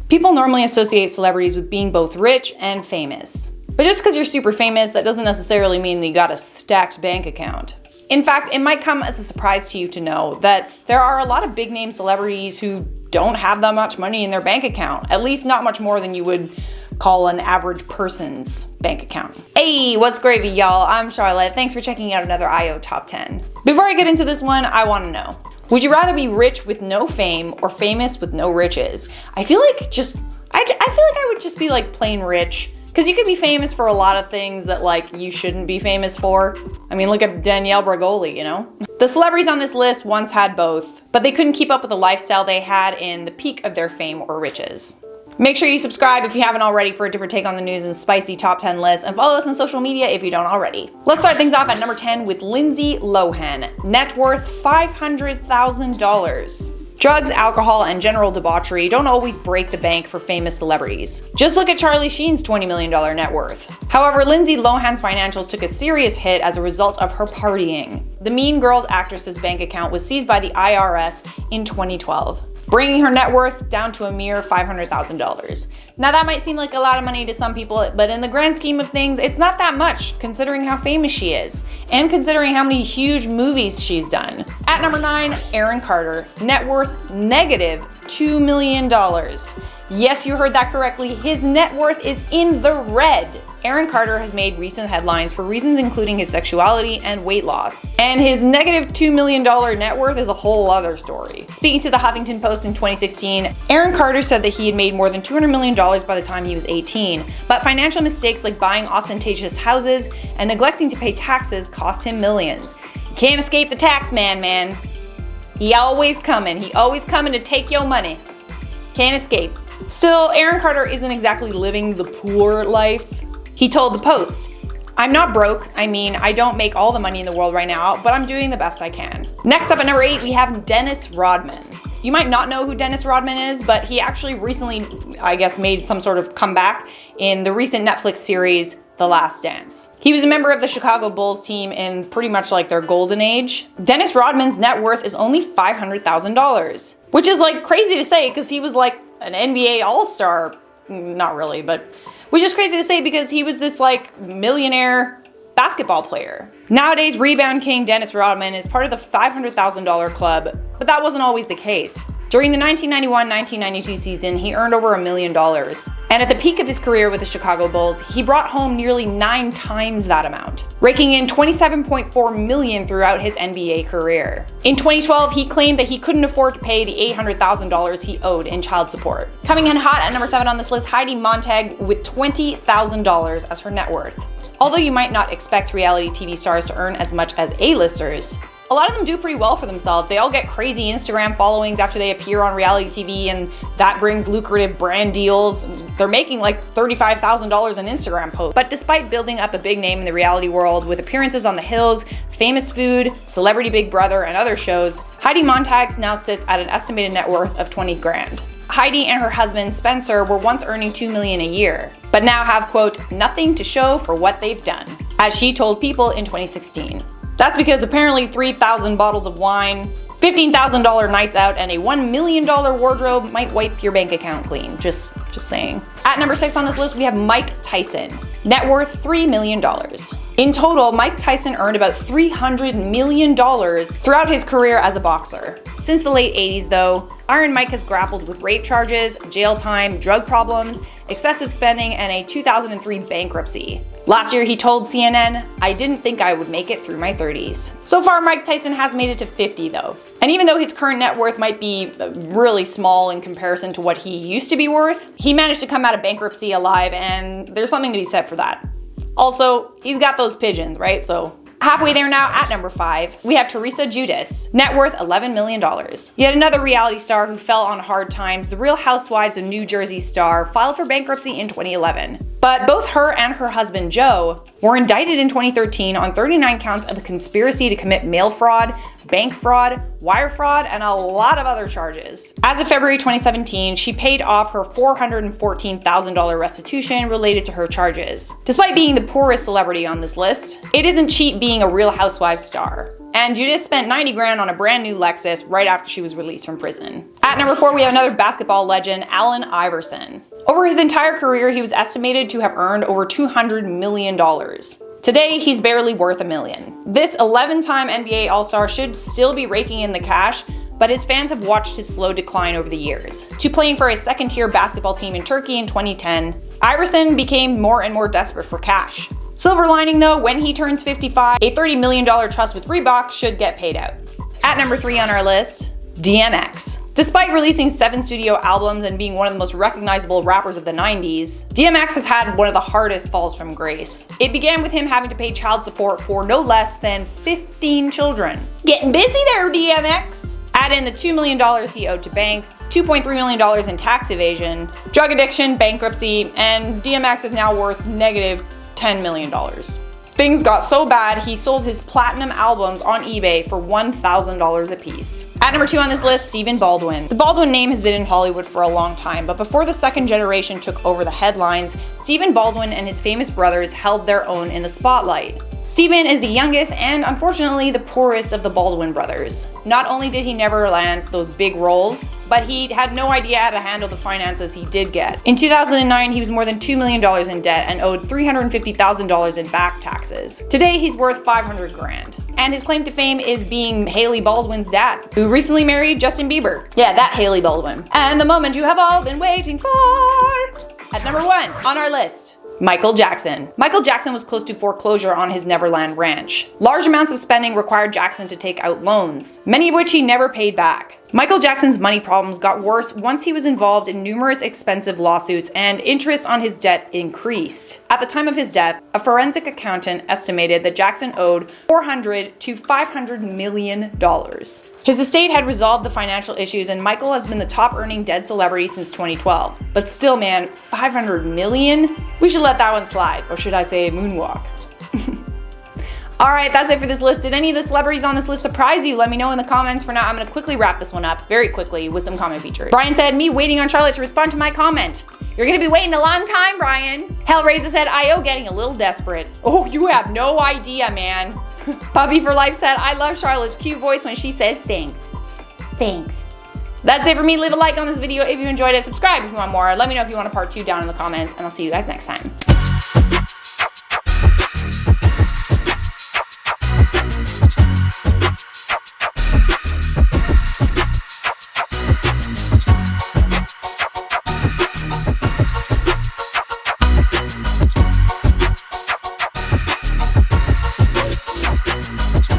People normally associate celebrities with being both rich and famous. But just because you're super famous, that doesn't necessarily mean that you got a stacked bank account. In fact, it might come as a surprise to you to know that there are a lot of big name celebrities who don't have that much money in their bank account, at least not much more than you would call an average person's bank account. Hey, what's gravy, y'all? I'm Charlotte. Thanks for checking out another IO Top 10. Before I get into this one, I want to know, would you rather be rich with no fame or famous with no riches? I feel like I would just be like plain rich. Because you could be famous for a lot of things that like you shouldn't be famous for. I mean, look at Danielle Bregoli, you know? The celebrities on this list once had both, but they couldn't keep up with the lifestyle they had in the peak of their fame or riches. Make sure you subscribe if you haven't already for a different take on the news and spicy top 10 lists, and follow us on social media if you don't already. Let's start things off at number 10 with Lindsay Lohan. Net worth $500,000. Drugs, alcohol, and general debauchery don't always break the bank for famous celebrities. Just look at Charlie Sheen's $20 million net worth. However, Lindsay Lohan's financials took a serious hit as a result of her partying. The Mean Girls actress's bank account was seized by the IRS in 2012. Bringing her net worth down to a mere $500,000. Now that might seem like a lot of money to some people, but in the grand scheme of things, it's not that much considering how famous she is, and considering how many huge movies she's done. At number 9, Aaron Carter, net worth negative $2 million. Yes, you heard that correctly, his net worth is in the red. Aaron Carter has made recent headlines for reasons including his sexuality and weight loss. And his negative $2 million net worth is a whole other story. Speaking to the Huffington Post in 2016, Aaron Carter said that he had made more than $200 million by the time he was 18, but financial mistakes like buying ostentatious houses and neglecting to pay taxes cost him millions. You can't escape the tax man. He always coming to take your money. Can't escape. Still, Aaron Carter isn't exactly living the poor life. He told the Post, "I'm not broke. I mean, I don't make all the money in the world right now, but I'm doing the best I can." Next up at number 8, we have Dennis Rodman. You might not know who Dennis Rodman is, but he actually recently, I guess, made some sort of comeback in the recent Netflix series, The Last Dance. He was a member of the Chicago Bulls team in pretty much like their golden age. Dennis Rodman's net worth is only $500,000, which is like crazy to say because he was like an NBA All-Star. Not really, but which is crazy to say because he was this like millionaire basketball player. Nowadays, rebound king Dennis Rodman is part of the $500,000 club, but that wasn't always the case. During the 1991-1992 season, he earned over $1 million. And at the peak of his career with the Chicago Bulls, he brought home nearly 9 times that amount, raking in $27.4 million throughout his NBA career. In 2012, he claimed that he couldn't afford to pay the $800,000 he owed in child support. Coming in hot at number 7 on this list, Heidi Montag with $20,000 as her net worth. Although you might not expect reality TV stars to earn as much as A-listers, a lot of them do pretty well for themselves. They all get crazy Instagram followings after they appear on reality TV, and that brings lucrative brand deals. They're making like $35,000 in Instagram posts. But despite building up a big name in the reality world with appearances on The Hills, Famous Food, Celebrity Big Brother, and other shows, Heidi Montag now sits at an estimated net worth of 20 grand. Heidi and her husband Spencer were once earning $2 million a year, but now have, quote, nothing to show for what they've done, as she told People in 2016. That's because apparently 3,000 bottles of wine, $15,000 nights out, and a $1 million wardrobe might wipe your bank account clean. Just saying. At number 6 on this list, we have Mike Tyson. Net worth $3 million. In total, Mike Tyson earned about $300 million throughout his career as a boxer. Since the late 80s, though, Iron Mike has grappled with rape charges, jail time, drug problems, excessive spending, and a 2003 bankruptcy. Last year, he told CNN, "I didn't think I would make it through my 30s. So far, Mike Tyson has made it to 50, though. And even though his current net worth might be really small in comparison to what he used to be worth, he managed to come out of bankruptcy alive, and there's something to be said for that. Also, he's got those pigeons, right? So halfway there now, at number 5, we have Teresa Giudice, net worth $11 million. Yet another reality star who fell on hard times, the Real Housewives of New Jersey star, filed for bankruptcy in 2011. But both her and her husband Joe were indicted in 2013 on 39 counts of a conspiracy to commit mail fraud, bank fraud, wire fraud, and a lot of other charges. As of February 2017, she paid off her $414,000 restitution related to her charges. Despite being the poorest celebrity on this list, it isn't cheap being a Real Housewives star. And Giudice spent 90 grand on a brand new Lexus right after she was released from prison. At number 4, we have another basketball legend, Allen Iverson. Over his entire career, he was estimated to have earned over $200 million. Today, he's barely worth $1 million. This 11-time NBA All-Star should still be raking in the cash, but his fans have watched his slow decline over the years. To playing for a second-tier basketball team in Turkey in 2010, Iverson became more and more desperate for cash. Silver lining though, when he turns 55, a $30 million trust with Reebok should get paid out. At number 3 on our list, DMX. Despite releasing 7 studio albums and being one of the most recognizable rappers of the 90s, DMX has had one of the hardest falls from grace. It began with him having to pay child support for no less than 15 children. Getting busy there, DMX! Add in the $2 million he owed to banks, $2.3 million in tax evasion, drug addiction, bankruptcy, and DMX is now worth negative $10 million. Things got so bad, he sold his platinum albums on eBay for $1,000 a piece. At number 2 on this list, Stephen Baldwin. The Baldwin name has been in Hollywood for a long time, but before the second generation took over the headlines, Stephen Baldwin and his famous brothers held their own in the spotlight. Stephen is the youngest and unfortunately the poorest of the Baldwin brothers. Not only did he never land those big roles, but he had no idea how to handle the finances he did get. In 2009, he was more than $2 million in debt and owed $350,000 in back taxes. Today, he's worth 500 grand. And his claim to fame is being Hailey Baldwin's dad, who recently married Justin Bieber. Yeah, that Hailey Baldwin. And the moment you have all been waiting for. At number 1 on our list, Micheal Jackson. Micheal Jackson was close to foreclosure on his Neverland ranch. Large amounts of spending required Jackson to take out loans, many of which he never paid back. Micheal Jackson's money problems got worse once he was involved in numerous expensive lawsuits and interest on his debt increased. At the time of his death, a forensic accountant estimated that Jackson owed $400 to $500 million. His estate had resolved the financial issues and Micheal has been the top earning dead celebrity since 2012. But still man, 500 million? We should let that one slide, or should I say moonwalk. Alright, that's it for this list. Did any of the celebrities on this list surprise you? Let me know in the comments. For now, I'm gonna quickly wrap this one up very quickly with some comment features. Brian said, me waiting on Charlotte to respond to my comment. You're gonna be waiting a long time, Brian. Hellraiser said, IO getting a little desperate. Oh, you have no idea, man. Puppy for Life said, I love Charlotte's cute voice when she says thanks. Thanks. That's it for me. Leave a like on this video if you enjoyed it. Subscribe if you want more. Let me know if you want a part 2 down in the comments, and I'll see you guys next time.